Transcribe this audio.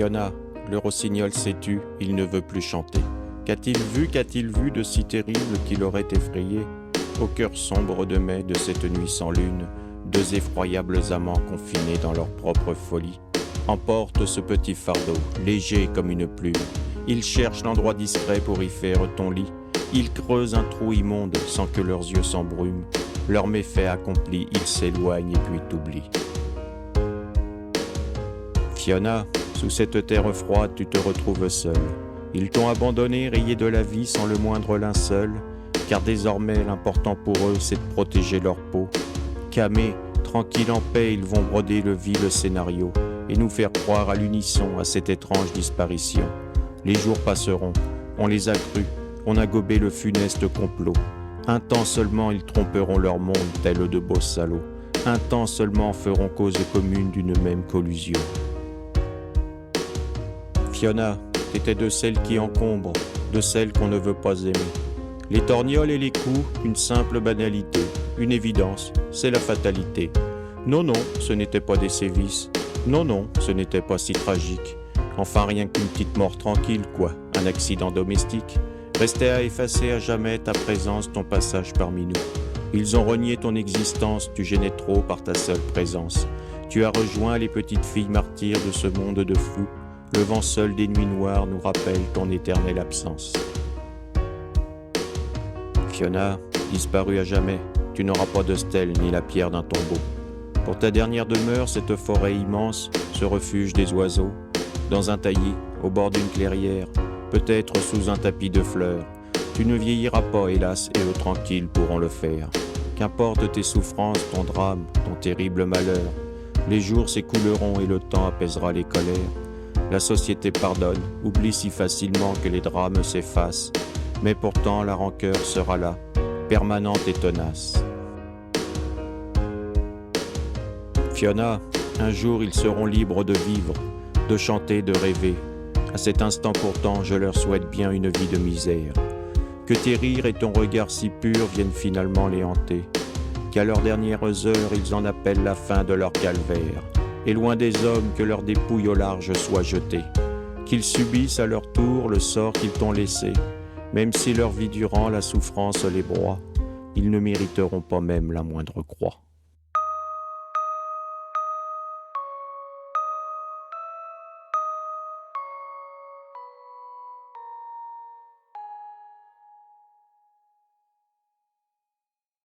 Fiona, le rossignol s'est tu, il ne veut plus chanter. Qu'a-t-il vu de si terrible qui l'aurait effrayé? Au cœur sombre de mai de cette nuit sans lune, deux effroyables amants confinés dans leur propre folie emportent ce petit fardeau, léger comme une plume. Ils cherchent l'endroit discret pour y faire ton lit. Ils creusent un trou immonde sans que leurs yeux s'embrument. Leur méfait accompli, ils s'éloignent et puis t'oublient. Fiona, sous cette terre froide, tu te retrouves seule. Ils t'ont abandonné, rayé de la vie sans le moindre linceul, car désormais l'important pour eux c'est de protéger leur peau. Camés, tranquilles en paix, ils vont broder le vil scénario et nous faire croire à l'unisson à cette étrange disparition. Les jours passeront, on les a crus, on a gobé le funeste complot. Un temps seulement ils tromperont leur monde tels de beaux salauds. Un temps seulement feront cause commune d'une même collusion. Fiona, t'étais de celles qui encombrent, de celles qu'on ne veut pas aimer. Les torgnoles et les coups, une simple banalité, une évidence, c'est la fatalité. Non, non, ce n'était pas des sévices. Non, non, ce n'était pas si tragique. Enfin, rien qu'une petite mort tranquille, quoi, un accident domestique. Restait à effacer à jamais ta présence, ton passage parmi nous. Ils ont renié ton existence, tu gênais trop par ta seule présence. Tu as rejoint les petites filles martyrs de ce monde de fous. Le vent seul des nuits noires nous rappelle ton éternelle absence. Fiona, disparue à jamais, tu n'auras pas de stèle ni la pierre d'un tombeau. Pour ta dernière demeure, cette forêt immense, ce refuge des oiseaux, dans un taillis, au bord d'une clairière, peut-être sous un tapis de fleurs. Tu ne vieilliras pas, hélas, et eux tranquilles pourront le faire. Qu'importe tes souffrances, ton drame, ton terrible malheur, les jours s'écouleront et le temps apaisera les colères. La société pardonne, oublie si facilement que les drames s'effacent, mais pourtant la rancœur sera là, permanente et tenace. Fiona, un jour ils seront libres de vivre, de chanter, de rêver. À cet instant pourtant, je leur souhaite bien une vie de misère. Que tes rires et ton regard si pur viennent finalement les hanter. Qu'à leurs dernières heures, ils en appellent la fin de leur calvaire. Et loin des hommes, que leurs dépouilles au large soient jetées. Qu'ils subissent à leur tour le sort qu'ils t'ont laissé. Même si leur vie durant la souffrance les broie, ils ne mériteront pas même la moindre croix.